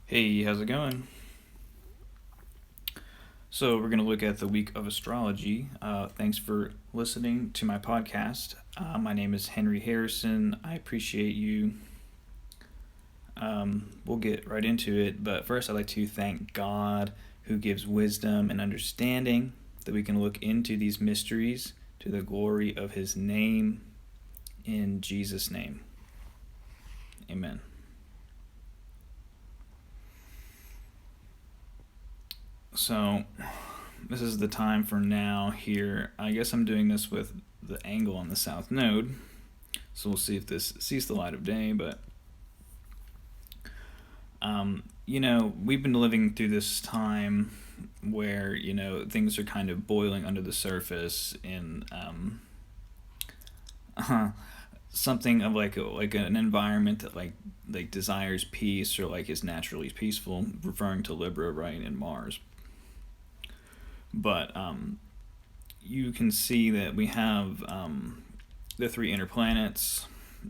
Hey, how's it going? So, we're going to look at the week of astrology. Thanks for listening to my podcast. My name is Henry Harrison. I appreciate you. We'll get right into it, but first, I'd like to thank God who gives wisdom and understanding that we can look into these mysteries to the glory of His name. In Jesus' name, amen. So, this is the time for now here. I guess I'm doing this with the angle on the south node. So we'll see if this sees the light of day. But, we've been living through this time where, things are kind of boiling under the surface in something of like an environment that like desires peace or like is naturally peaceful, referring to Libra, right, and Mars. But you can see that we have the three inner planets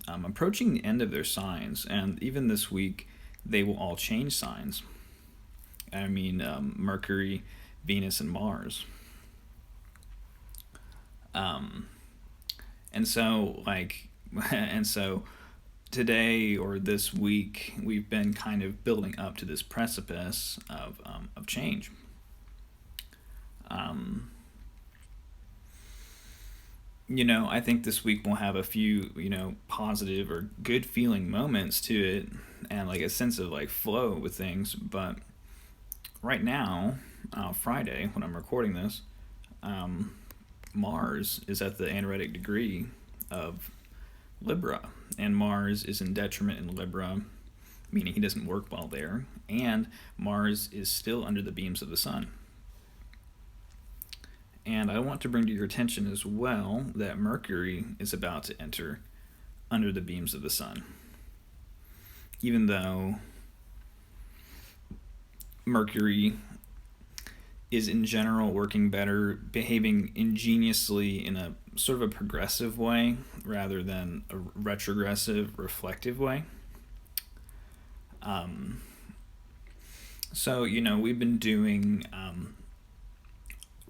approaching the end of their signs, and even this week they will all change signs. I mean, Mercury, Venus, and Mars. Um, and so, and so today or this week, we've been kind of building up to this precipice of change. Um, I think this week will have a few, positive or good feeling moments to it and like a sense of like flow with things. But right now, Friday, when I'm recording this, um, Mars is at the anaretic degree of Libra, and Mars is in detriment in Libra, meaning he doesn't work well there, and Mars is still under the beams of the sun. And I want to bring to your attention as well that Mercury is about to enter under the beams of the sun. Even though Mercury is in general working better, behaving ingeniously in a sort of a progressive way rather than a retrogressive, reflective way. Um, so, we've been doing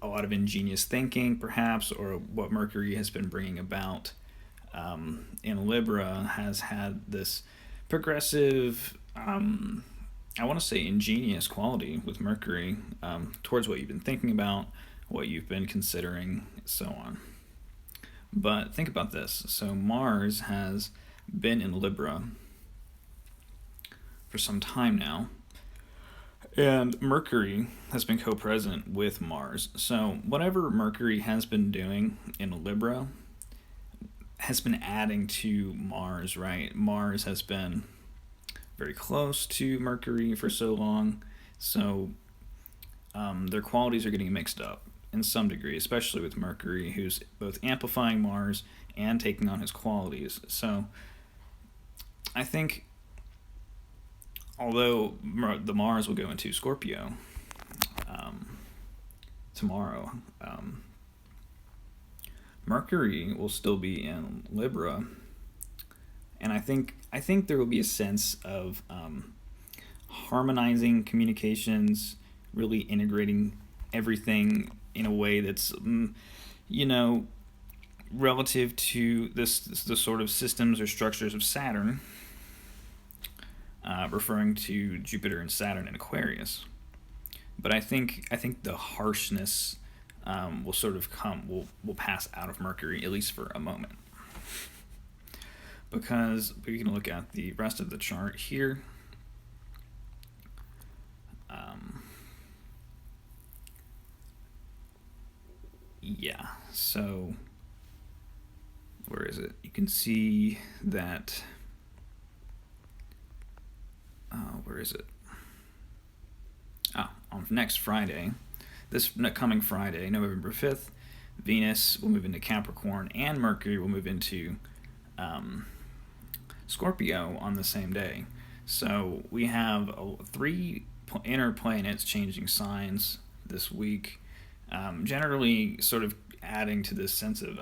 a lot of ingenious thinking, perhaps, or what Mercury has been bringing about in Libra has had this progressive, I want to say ingenious quality with Mercury towards what you've been thinking about, what you've been considering, so on. But think about this. So Mars has been in Libra for some time now, and Mercury has been co-present with Mars. So whatever Mercury has been doing in Libra has been adding to Mars, right? Mars has been very close to Mercury for so long, so their qualities are getting mixed up in some degree, especially with Mercury, who's both amplifying Mars and taking on his qualities. So I think although the Mars will go into Scorpio tomorrow, Mercury will still be in Libra, and I think there will be a sense of harmonizing communications, really integrating everything in a way that's you know relative to the sort of systems or structures of Saturn, referring to Jupiter and Saturn in Aquarius. But I think the harshness will sort of will pass out of Mercury, at least for a moment, because we can look at the rest of the chart here. Um, yeah, so where is it? You can see that. Where is it? On next Friday, this coming Friday, November 5th, Venus will move into Capricorn and Mercury will move into um, Scorpio on the same day. So we have three inner planets changing signs this week, generally sort of adding to this sense of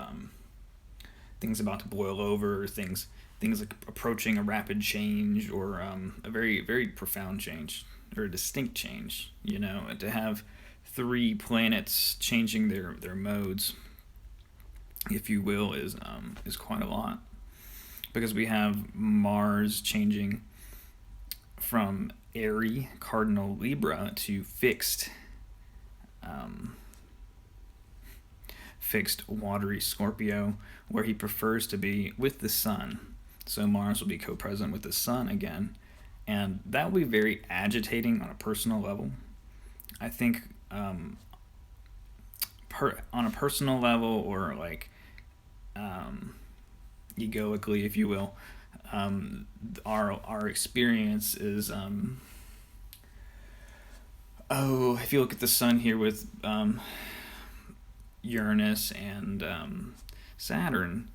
things about to boil over, things things like approaching a rapid change or a very, very profound change or a distinct change. And to have three planets changing their modes, if you will, is quite a lot, because we have Mars changing from airy cardinal Libra to fixed watery Scorpio, where he prefers to be with the sun. So Mars will be co-present with the sun again, and that will be very agitating on a personal level. I think on a personal level, or like egoically, if you will, our experience is if you look at the sun here with Uranus and Saturn,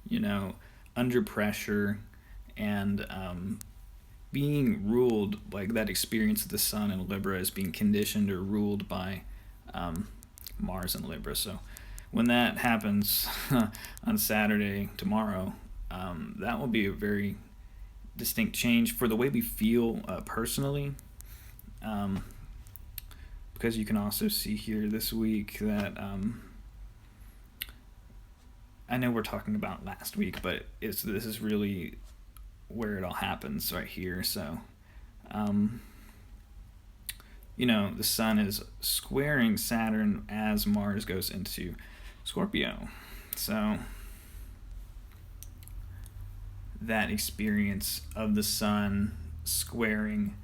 under pressure and being ruled, like that experience of the sun in Libra is being conditioned or ruled by Mars in Libra. So when that happens on Saturday, tomorrow, that will be a very distinct change for the way we feel personally. Because you can also see here this week that I know we're talking about last week, but this is really where it all happens right here. So, the sun is squaring Saturn as Mars goes into Scorpio. So that experience of the sun squaring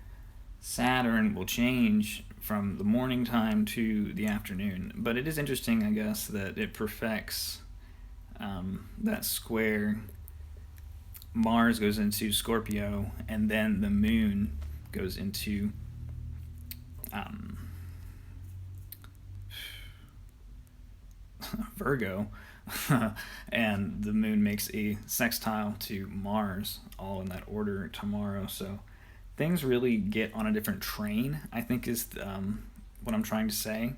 Saturn will change from the morning time to the afternoon. But it is interesting, I guess, that it perfects that square. Mars goes into Scorpio, and then the moon goes into Virgo, and the moon makes a sextile to Mars, all in that order tomorrow. So things really get on a different train, I think, is what I'm trying to say.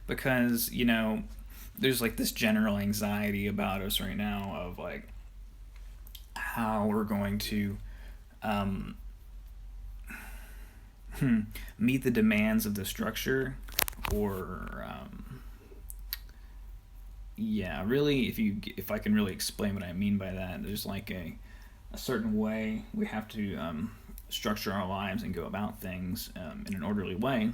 Because, there's like this general anxiety about us right now of like how we're going to meet the demands of the structure, or really, if I can really explain what I mean by that, there's like a certain way we have to structure our lives and go about things in an orderly way,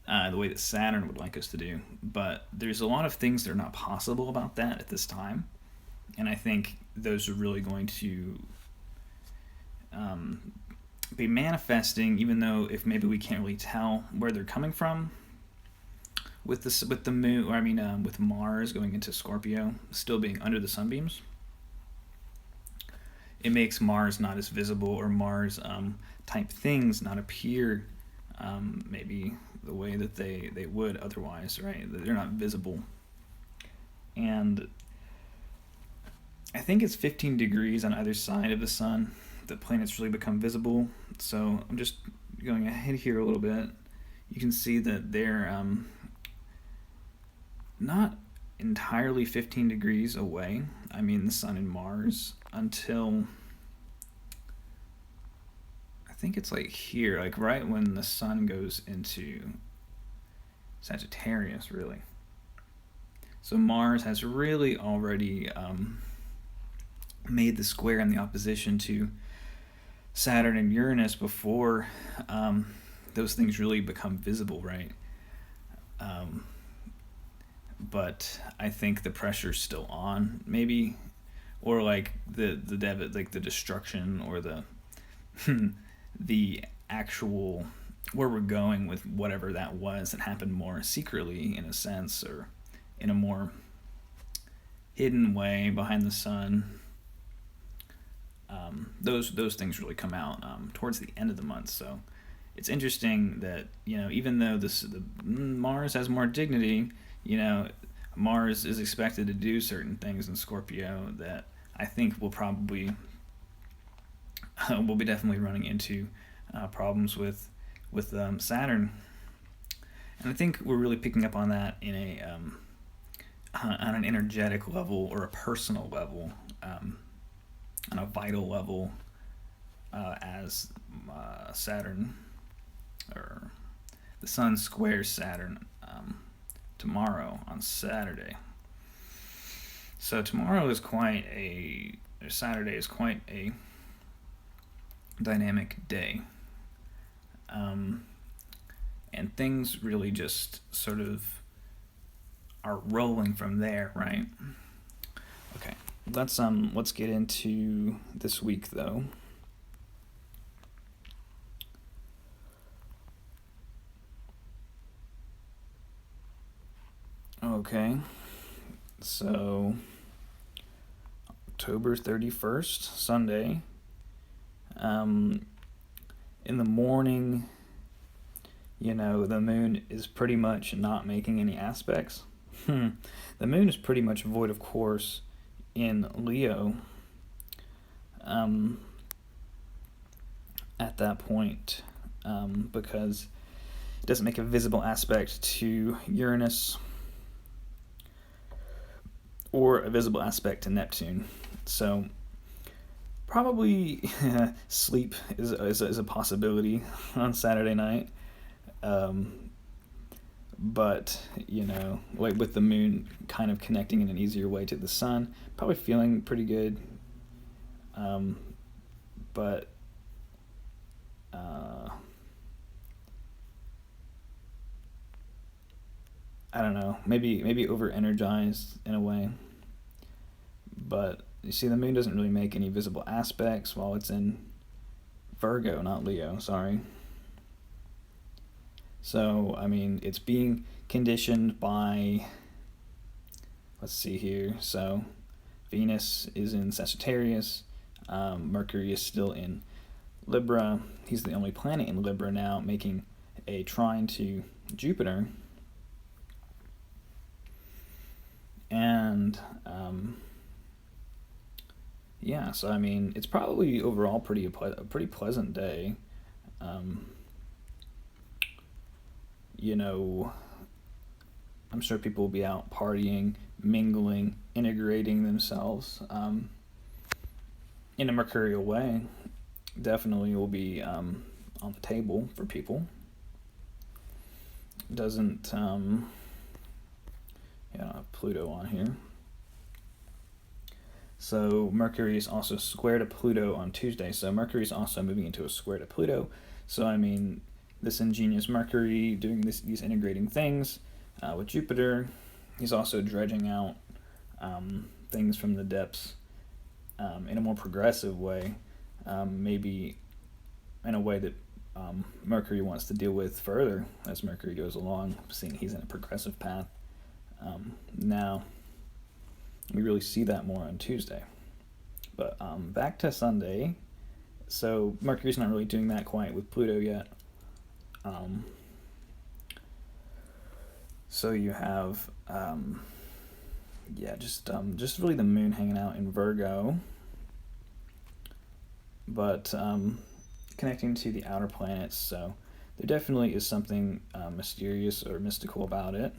the way that Saturn would like us to do. But there's a lot of things that are not possible about that at this time, and I think those are really going to be manifesting, even though if maybe we can't really tell where they're coming from. With the moon, or with Mars going into Scorpio, still being under the sunbeams, it makes Mars not as visible, or Mars type things not appear maybe the way that they would otherwise, right? They're not visible. And I think it's 15 degrees on either side of the sun that planets really become visible. So I'm just going ahead here a little bit. You can see that they're not entirely 15 degrees away. The sun and Mars, until I think it's like here, like right when the sun goes into Sagittarius, really. So Mars has really already made the square in the opposition to Saturn and Uranus before those things really become visible, right? But I think the pressure's still on, maybe, or like the destruction, or the the actual where we're going with whatever that was that happened more secretly, in a sense, or in a more hidden way behind the sun. Those things really come out towards the end of the month. So it's interesting that even though the Mars has more dignity, Mars is expected to do certain things in Scorpio that I think we'll be definitely running into problems with Saturn, and I think we're really picking up on that in on an energetic level or a personal level, on a vital level, as Saturn, or the Sun squares Saturn tomorrow on Saturday. So Saturday is quite a dynamic day. And things really just sort of are rolling from there, right? Okay, let's get into this week though. Okay, so October 31st, Sunday. In the morning, the moon is pretty much not making any aspects. The moon is pretty much void of course in Leo at that point, because it doesn't make a visible aspect to Uranus or a visible aspect to Neptune. So probably sleep is a possibility on Saturday night. But, like with the moon kind of connecting in an easier way to the sun, probably feeling pretty good. But I don't know, maybe over-energized in a way. But you see, the moon doesn't really make any visible aspects while it's in Virgo, not Leo, sorry. So, it's being conditioned by, let's see here, so Venus is in Sagittarius, Mercury is still in Libra. He's the only planet in Libra now, making a trine to Jupiter. And, so it's probably overall a pretty pleasant day. I'm sure people will be out partying, mingling, integrating themselves in a mercurial way. Definitely will be on the table for people. Doesn't Pluto on here. So Mercury is also square to Pluto on Tuesday. So Mercury is also moving into a square to Pluto. So this ingenious Mercury doing these integrating things with Jupiter. He's also dredging out things from the depths in a more progressive way, maybe in a way that Mercury wants to deal with further as Mercury goes along, seeing he's in a progressive path. Now, we really see that more on Tuesday. But back to Sunday. So Mercury's not really doing that quite with Pluto yet. So you have, just really the moon hanging out in Virgo, but connecting to the outer planets. So there definitely is something mysterious or mystical about it,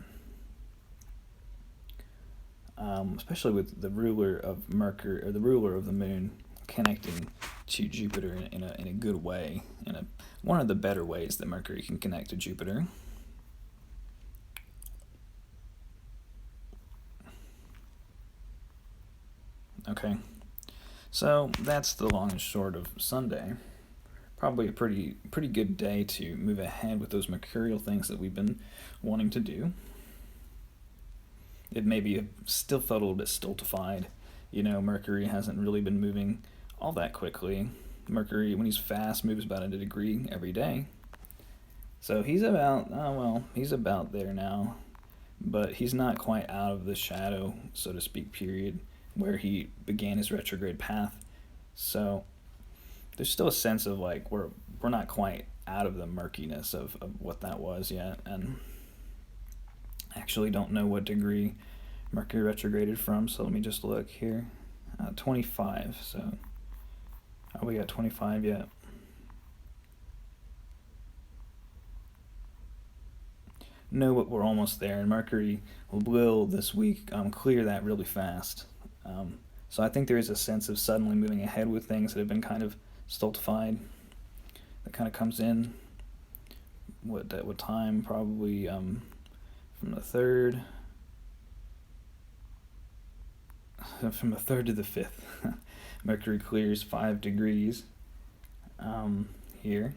especially with the ruler of Mercury, or the ruler of the moon, connecting to Jupiter in a good way, one of the better ways that Mercury can connect to Jupiter. Okay, so that's the long and short of Sunday. Probably a pretty good day to move ahead with those mercurial things that we've been wanting to do. It maybe still felt a little bit stultified. Mercury hasn't really been moving all that quickly. Mercury, when he's fast, moves about a degree every day. So he's about there now, but he's not quite out of the shadow, so to speak, period, where he began his retrograde path. So there's still a sense of we're not quite out of the murkiness of what that was yet, and I actually don't know what degree Mercury retrograded from, so let me just look here. 25, so are we at 25 yet? know we're almost there, and Mercury will this week clear that really fast. So I think there is a sense of suddenly moving ahead with things that have been kind of stultified. That kind of comes in. What time? Probably from the third. From the 3rd to the 5th. Mercury clears 5 degrees here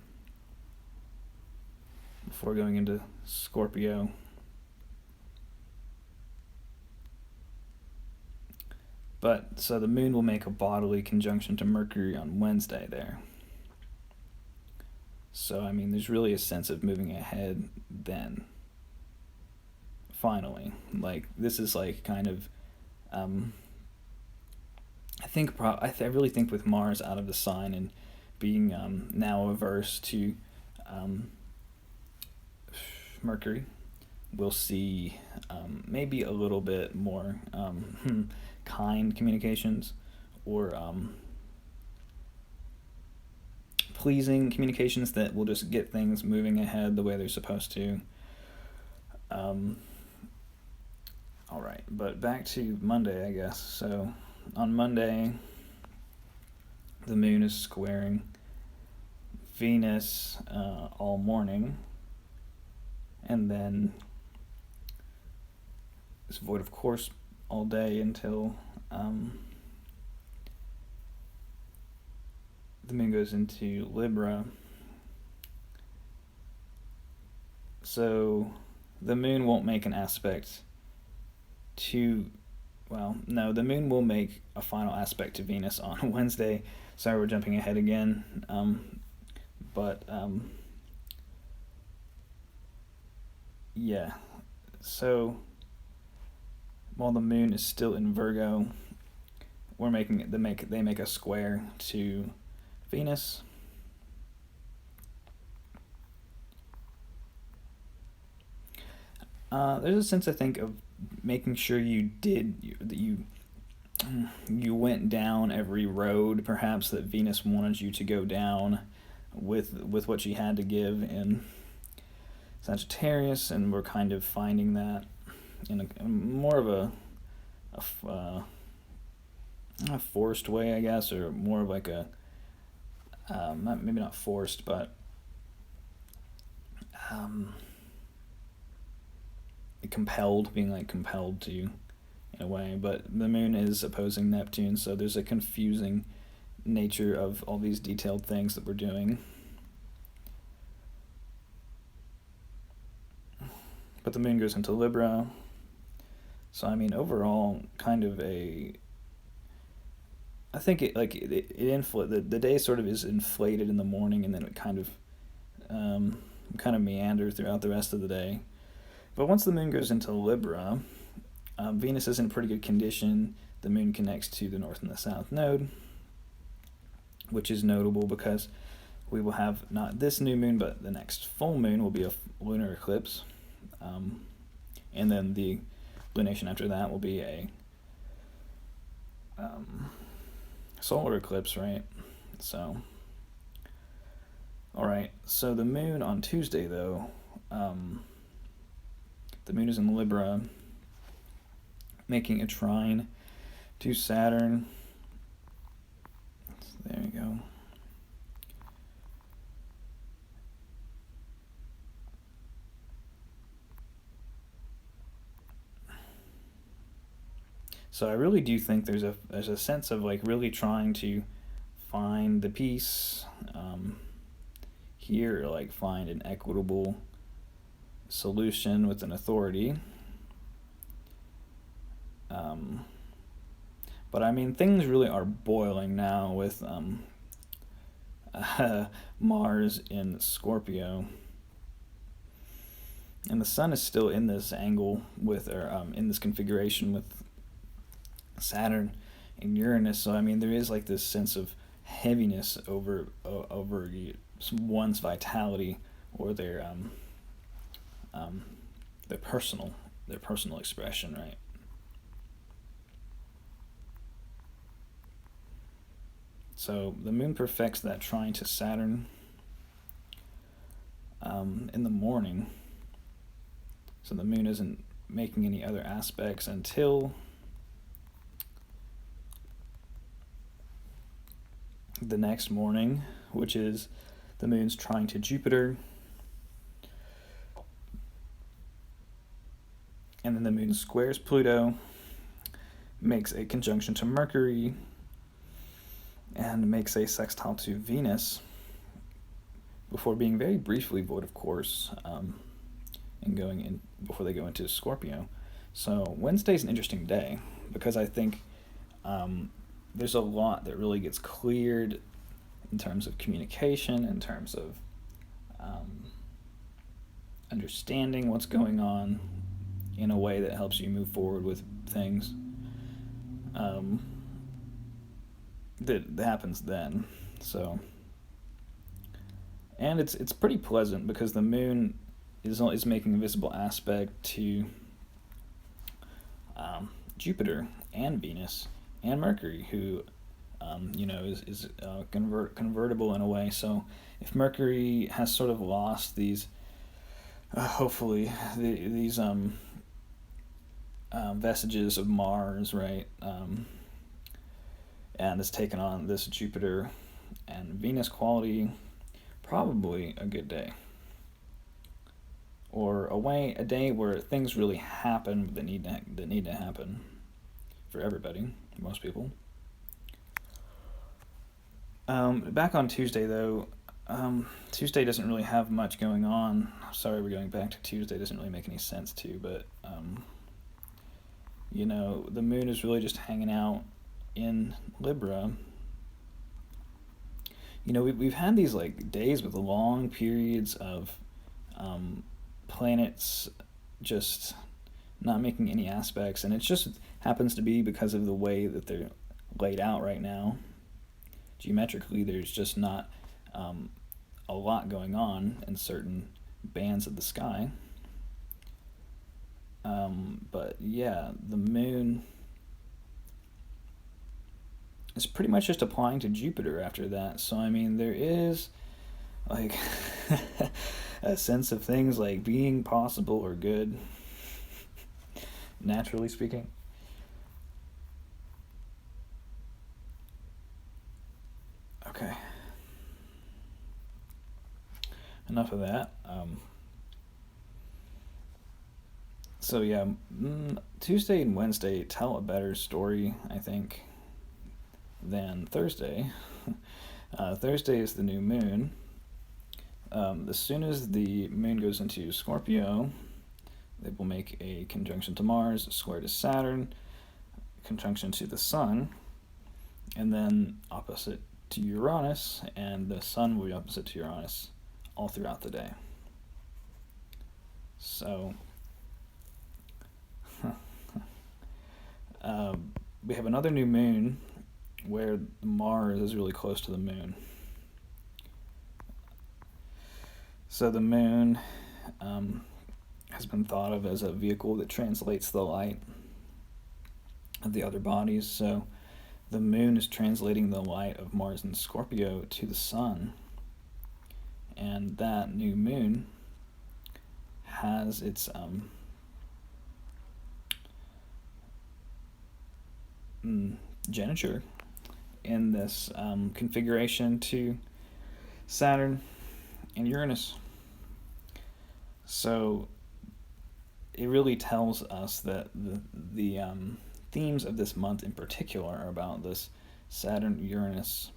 before going into Scorpio. But so the moon will make a bodily conjunction to Mercury on Wednesday there. So I mean, there's really a sense of moving ahead then. Finally, like this is like kind of I really think with Mars out of the sign and being now averse to Mercury, we'll see maybe a little bit more kind communications or pleasing communications that will just get things moving ahead the way they're supposed to. All right, but back to Monday, I guess. So on Monday, the moon is squaring Venus all morning, and then it's void of course all day until the moon goes into Libra. So the moon won't make an aspect to, well, no, the moon will make a final aspect to Venus on Wednesday. Sorry, we're jumping ahead again. Yeah. So while the moon is still in Virgo, we're making it. They make a square to Venus. There's a sense, I think, of making sure you went down every road perhaps that Venus wanted you to go down with what she had to give in Sagittarius, and we're kind of finding that in a more of a forced way, I guess, or more of like a maybe not forced, but compelled to in a way. But the moon is opposing Neptune, so there's a confusing nature of all these detailed things that we're doing. But the moon goes into Libra, so I mean overall kind of I think the day sort of is inflated in the morning, and then it kind of meander throughout the rest of the day. But once the moon goes into Libra, Venus is in pretty good condition. The moon connects to the north and the south node, which is notable because we will have not this new moon, but the next full moon will be a lunar eclipse. And then the lunation after that will be a solar eclipse, right? So, all right. So the moon on Tuesday, though, the moon is in Libra, making a trine to Saturn. There you go. So I really do think there's a sense of like really trying to find the peace here, like find an equitable solution with an authority. But I mean, things really are boiling now with Mars in Scorpio, and the Sun is still in this angle with, or in this configuration with Saturn and Uranus. So I mean, there is like this sense of heaviness over one's vitality or their personal expression, right? So the moon perfects that trine to Saturn in the morning. So the moon isn't making any other aspects until the next morning, which is the moon's trine to Jupiter, and then the moon squares Pluto, makes a conjunction to Mercury, and makes a sextile to Venus, before being very briefly void of course, and going in before they go into Scorpio. So Wednesday's an interesting day because I think there's a lot that really gets cleared in terms of communication, in terms of understanding what's going on in a way that helps you move forward with things. That happens then. So, and it's pretty pleasant because the moon is making a visible aspect to Jupiter and Venus and Mercury, who is convertible in a way. So if Mercury has sort of lost these, hopefully these vestiges of Mars, right, and has taken on this Jupiter and Venus quality, probably a good day. Or a day where things really happen that need to happen for everybody, most people. Back on Tuesday though, Tuesday doesn't really have much going on. Sorry, we're going back to Tuesday. It doesn't really make any sense to, but the moon is really just hanging out in Libra. We've had these like days with long periods of planets just not making any aspects, and it just happens to be because of the way that they're laid out right now. Geometrically, there's just not a lot going on in certain bands of the sky. But yeah, the moon is pretty much just applying to Jupiter after that. So I mean, there is like a sense of things like being possible or good, naturally speaking. Okay. Enough of that. So yeah, Tuesday and Wednesday tell a better story, I think, than Thursday. Thursday is the new moon. As soon as the moon goes into Scorpio, it will make a conjunction to Mars, square to Saturn, conjunction to the Sun, and then opposite to Uranus, and the Sun will be opposite to Uranus all throughout the day. So we have another new moon where Mars is really close to the moon. So the moon has been thought of as a vehicle that translates the light of the other bodies. So the moon is translating the light of Mars and Scorpio to the Sun. And that new moon has its geniture in this configuration to Saturn and Uranus. So it really tells us that the themes of this month in particular are about this Saturn-Uranus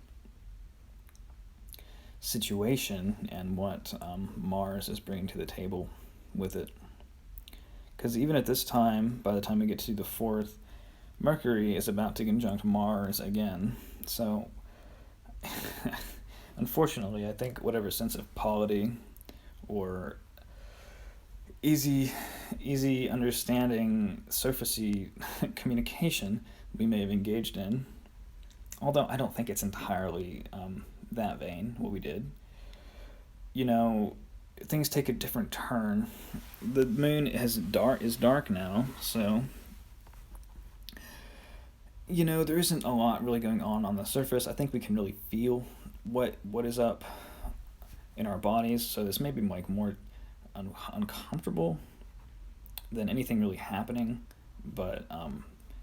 situation and what Mars is bringing to the table with it. Because even at this time, by the time we get to the 4th, Mercury is about to conjunct Mars again. So, unfortunately, I think whatever sense of polity or easy understanding, surfacey communication we may have engaged in, although I don't think it's entirely that vain, what we did, things take a different turn. The moon is dark now, so there isn't a lot really going on the surface. I think we can really feel what is up in our bodies, so this may be like more uncomfortable than anything really happening, but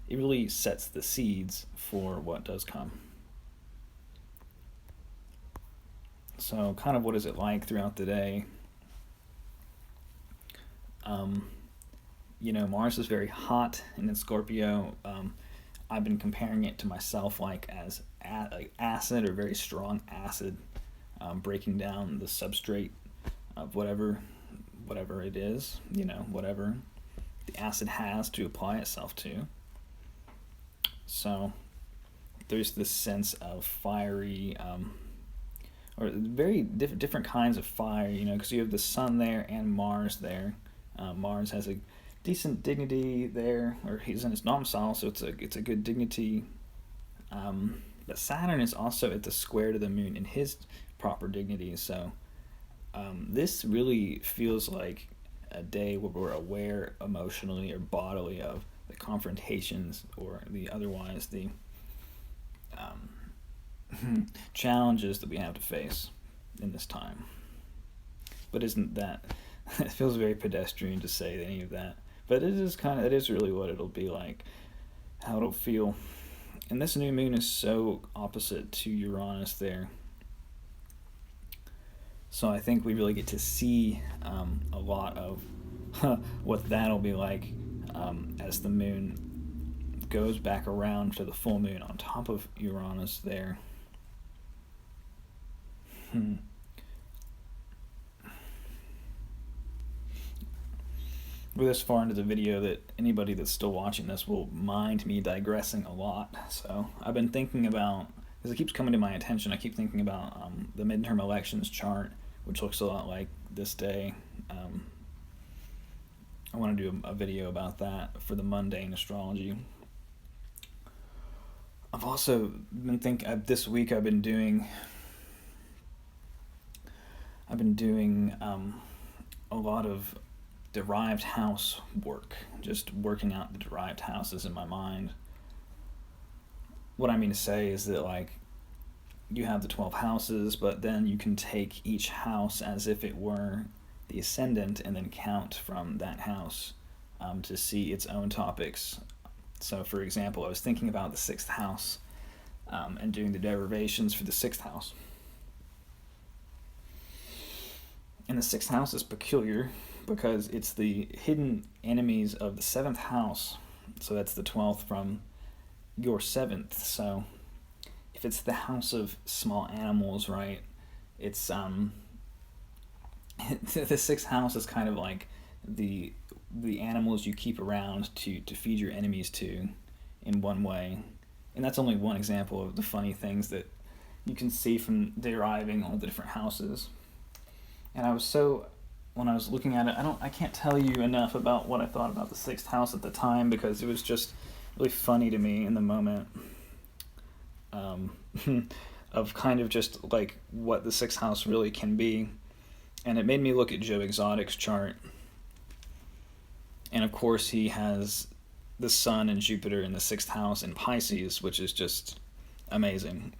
it really sets the seeds for what does come. So, kind of what is it like throughout the day? Mars is very hot and in Scorpio. I've been comparing it to myself like as like acid or very strong acid, breaking down the substrate of whatever it is, whatever the acid has to apply itself to. So there's this sense of fiery, or very different kinds of fire, because you have the sun there and Mars there. Mars has a decent dignity there, or he's in his domicile, so it's a good dignity. But Saturn is also at the square to the moon in his proper dignity, so this really feels like a day where we're aware emotionally or bodily of the confrontations or the challenges that we have to face in this time. But isn't that it feels very pedestrian to say any of that, but it is really what it'll be like, how it'll feel. And this new moon is so opposite to Uranus there, so I think we really get to see a lot of what that'll be like as the moon goes back around to the full moon on top of Uranus there. We're this far into the video that anybody that's still watching this will mind me digressing a lot. So I've been thinking about, because it keeps coming to my attention, I keep thinking about the midterm elections chart, which looks a lot like this day. I want to do a video about that for the mundane astrology. I've also been thinking, this week I've been doing a lot of derived house work, just working out the derived houses in my mind. What I mean to say is that, like, you have the 12 houses, but then you can take each house as if it were the ascendant and then count from that house to see its own topics. So, for example, I was thinking about the 6th house and doing the derivations for the 6th house. And the 6th house is peculiar because it's the hidden enemies of the 7th house. So that's the 12th from your 7th. So if it's the house of small animals, right, it's the 6th house is kind of like the animals you keep around to feed your enemies to in one way. And that's only one example of the funny things that you can see from deriving all the different houses. And when I was looking at it, I can't tell you enough about what I thought about the 6th house at the time, because it was just really funny to me in the moment of kind of just like what the 6th house really can be. And it made me look at Joe Exotic's chart. And of course he has the Sun and Jupiter in the 6th house in Pisces, which is just amazing.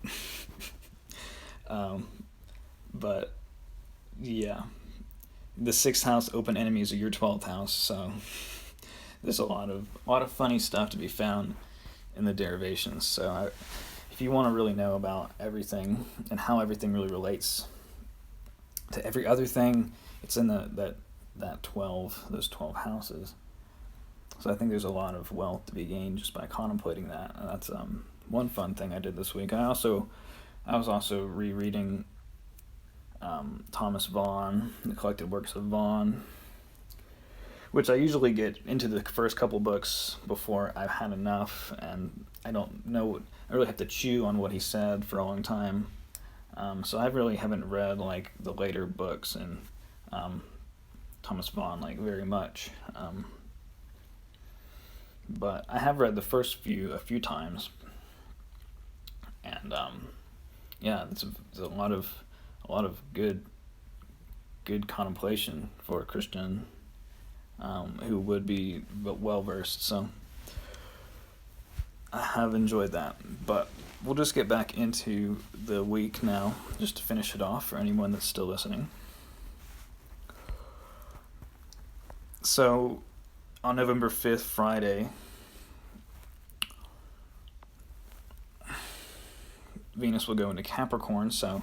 But yeah, the 6th house open enemies of your 12th house, so there's a lot of funny stuff to be found in the derivations. So if you want to really know about everything and how everything really relates to every other thing, it's in those 12 houses. So I think there's a lot of wealth to be gained just by contemplating that. And that's one fun thing I did this week. I was also rereading Thomas Vaughan, the collected works of Vaughan, which I usually get into the first couple books before I've had enough, and I don't know, I really have to chew on what he said for a long time. So I really haven't read like the later books in Thomas Vaughan like very much. But I have read the first few a few times, and yeah, it's a lot of good contemplation for a Christian who would be well versed. So I have enjoyed that. But we'll just get back into the week now, just to finish it off for anyone that's still listening. So on November 5th, Friday, Venus will go into Capricorn. So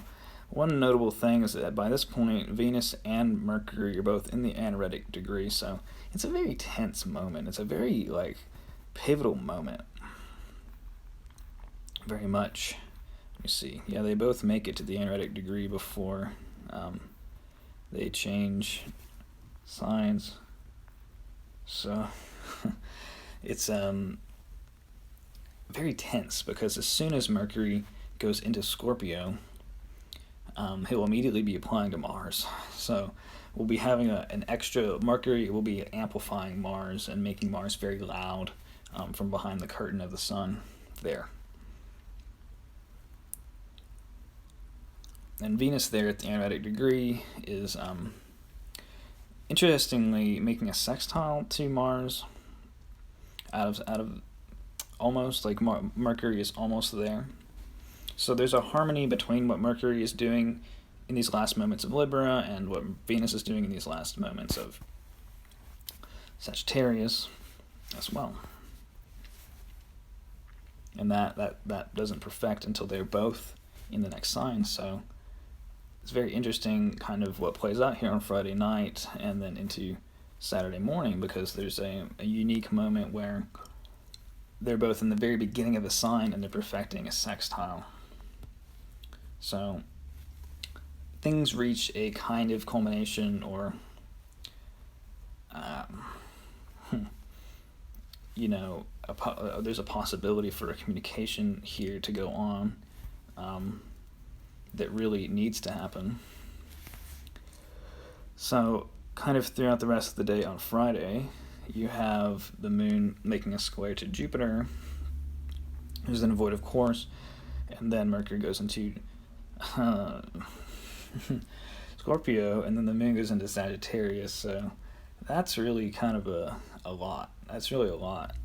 one notable thing is that by this point, Venus and Mercury are both in the anaretic degree. So it's a very tense moment. It's a very, like, pivotal moment. Very much. Let me see. Yeah, they both make it to the anaretic degree before they change signs. So it's very tense, because as soon as Mercury goes into Scorpio, he'll immediately be applying to Mars. So we'll be having an extra, Mercury will be amplifying Mars and making Mars very loud from behind the curtain of the sun there. And Venus there at the anaretic degree is interestingly making a sextile to Mars out of almost, like, Mercury is almost there. So there's a harmony between what Mercury is doing in these last moments of Libra and what Venus is doing in these last moments of Sagittarius as well. And that doesn't perfect until they're both in the next sign. So it's very interesting kind of what plays out here on Friday night and then into Saturday morning, because there's a unique moment where they're both in the very beginning of a sign and they're perfecting a sextile. So things reach a kind of culmination, or there's a possibility for a communication here to go on that really needs to happen. So kind of throughout the rest of the day on Friday, you have the moon making a square to Jupiter, who's in a void of course, and then Mercury goes into Scorpio, and then the moon goes into Sagittarius. So that's really kind of a lot. That's really a lot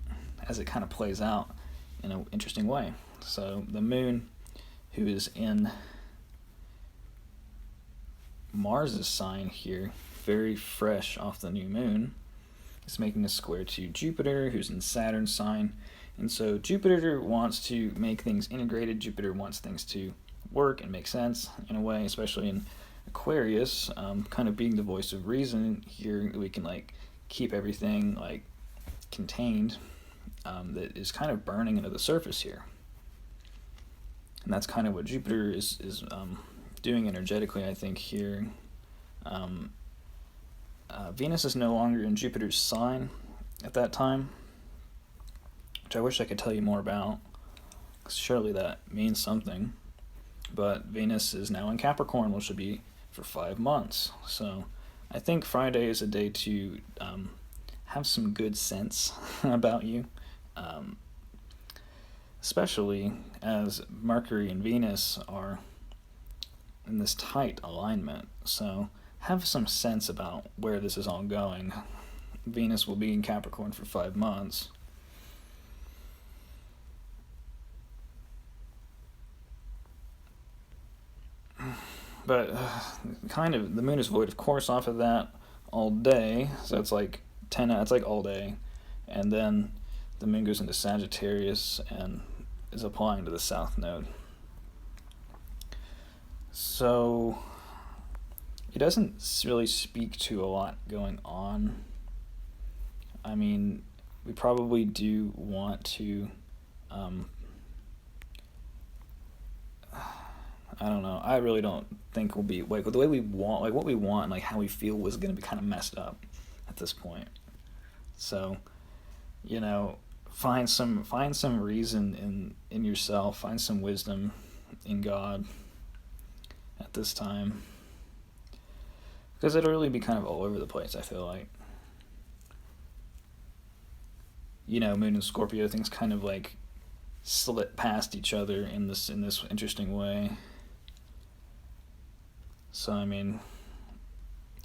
as it kind of plays out in an interesting way. So the moon, who is in Mars's sign here, very fresh off the new moon, is making a square to Jupiter, who's in Saturn's sign. And so Jupiter wants to make things integrated. Jupiter wants things to work and make sense in a way, especially in Aquarius, kind of being the voice of reason. Here we can, like, keep everything, like, contained, that is kind of burning into the surface here. And that's kind of what Jupiter is doing energetically, I think, here. Venus is no longer in Jupiter's sign at that time, which I wish I could tell you more about, because surely that means something. But Venus is now in Capricorn, which should be for 5 months. So I think Friday is a day to have some good sense about you, especially as Mercury and Venus are in this tight alignment. So have some sense about where this is all going. Venus will be in Capricorn for 5 months. But kind of, the moon is void of course off of that all day, so it's like it's like all day. And then the moon goes into Sagittarius and is applying to the south node. So it doesn't really speak to a lot going on. I mean, we probably do want to I don't know. I really don't think we'll be, like, the way we want, like, what we want and, like, how we feel was going to be kind of messed up at this point. So, find some reason in yourself, find some wisdom in God at this time, because it'll really be kind of all over the place, I feel like. Moon and Scorpio, things kind of, like, slip past each other in this interesting way. So, I mean,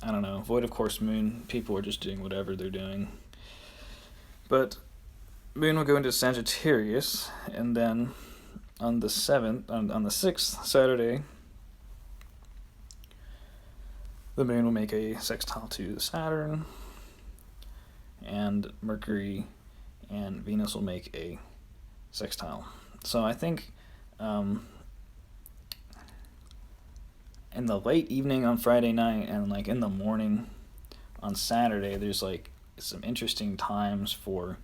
I don't know. Void of course moon, people are just doing whatever they're doing. But moon will go into Sagittarius, and then on the 7th, on the 6th, Saturday, the moon will make a sextile to Saturn, and Mercury and Venus will make a sextile. So I think in the late evening on Friday night and like in the morning on Saturday, there's like some interesting times for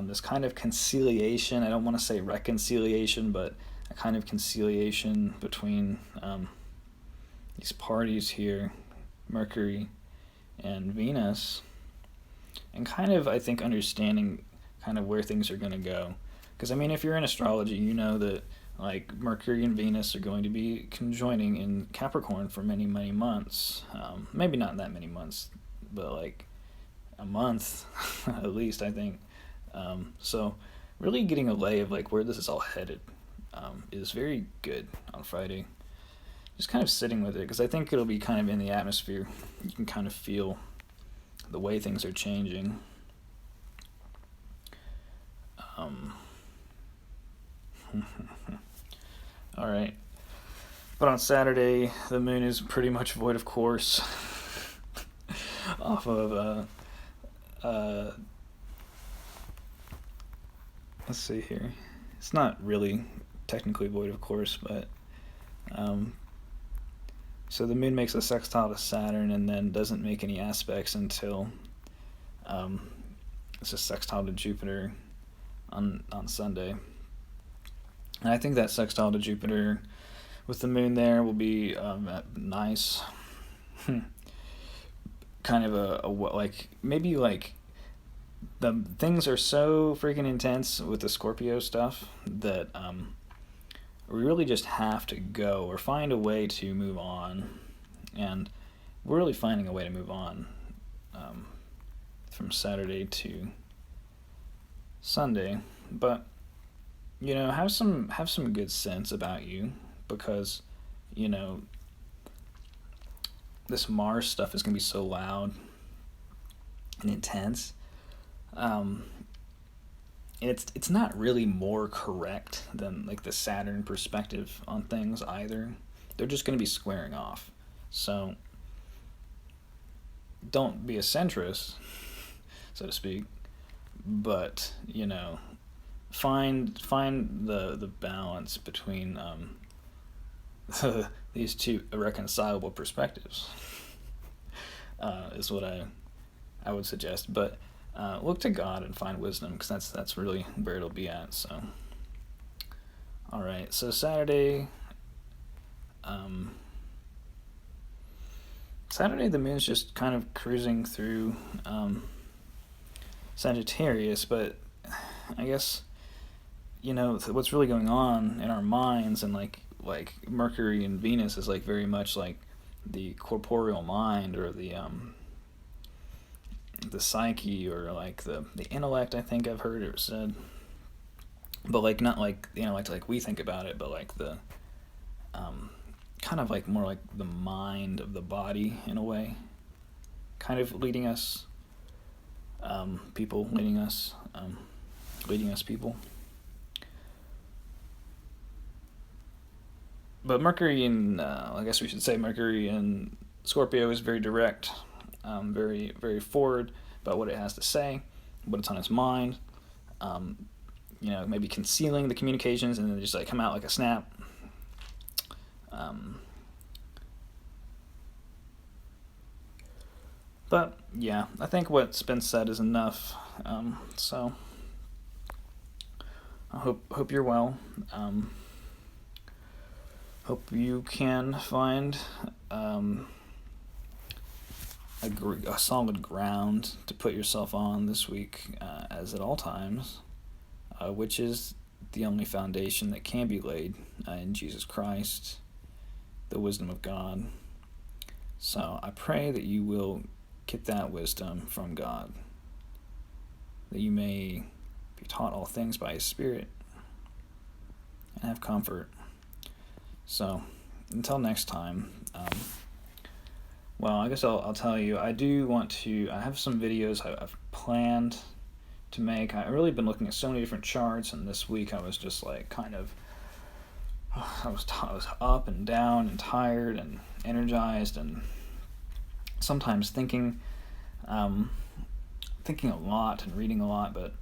this kind of conciliation. I don't want to say reconciliation, but a kind of conciliation between these parties here, Mercury and Venus, and kind of, I think, understanding kind of where things are going to go. Because, I mean, if you're in astrology, you know that, like, Mercury and Venus are going to be conjoining in Capricorn for many, many months. Maybe not that many months, but, like, a month, at least, I think. So, really getting a lay of, like, where this is all headed is very good on Friday. Just kind of sitting with it, because I think it'll be kind of in the atmosphere. You can kind of feel the way things are changing. All right. But on Saturday, the moon is pretty much void of course. Off of, let's see here. It's not really technically void of course, but, so the moon makes a sextile to Saturn and then doesn't make any aspects until it's a sextile to Jupiter on Sunday. And I think that sextile to Jupiter with the moon there will be nice. Kind of a like, maybe like the things are so freaking intense with the Scorpio stuff that we really just have to go or find a way to move on. And we're really finding a way to move on from Saturday to Sunday. But, you know, have some good sense about you, because, you know, this Mars stuff is going to be so loud and intense. It's not really more correct than like the Saturn perspective on things either. They're just going to be squaring off. So don't be a centrist, so to speak, but, you know, find the balance between these two irreconcilable perspectives is what I would suggest. But look to God and find wisdom, because that's really where it'll be at. So, all right. So Saturday, the moon's just kind of cruising through Sagittarius, but I guess, you know, what's really going on in our minds, and like Mercury and Venus is like very much like the corporeal mind, or the psyche, or like the intellect, I think I've heard it said. But like not like the intellect like we think about it, but like the kind of like more like the mind of the body in a way. Kind of leading us people. But Mercury in, I guess we should say Mercury in Scorpio is very direct, very, very forward about what it has to say, what it's on its mind. You know, maybe concealing the communications and then just like come out like a snap. But yeah, I think what's been said is enough. So I hope you're well. Hope you can find a solid ground to put yourself on this week, as at all times, which is the only foundation that can be laid in Jesus Christ, the wisdom of God. So I pray that you will get that wisdom from God, that you may be taught all things by His Spirit and have comfort. So, until next time, well, I guess I'll tell you, I have some videos I've planned to make. I've really been looking at so many different charts, and this week I was just like kind of, I was up and down and tired and energized, and sometimes thinking thinking a lot and reading a lot, but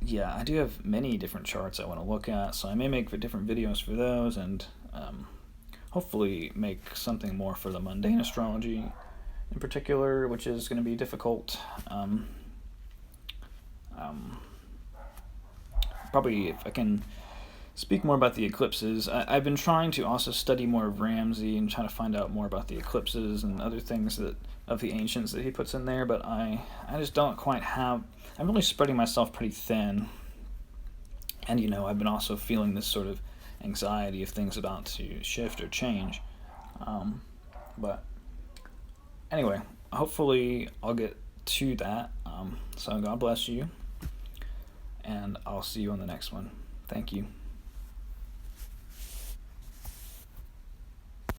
yeah, I do have many different charts I want to look at, so I may make different videos for those, and hopefully make something more for the mundane astrology in particular, which is going to be difficult. Probably if I can speak more about the eclipses. I've been trying to also study more of Ramsey and try to find out more about the eclipses and other things that of the ancients that he puts in there, but I just don't quite have. I'm really spreading myself pretty thin, and I've been also feeling this sort of anxiety of things about to shift or change. But anyway, hopefully I'll get to that. So God bless you, and I'll see you on the next one. Thank you.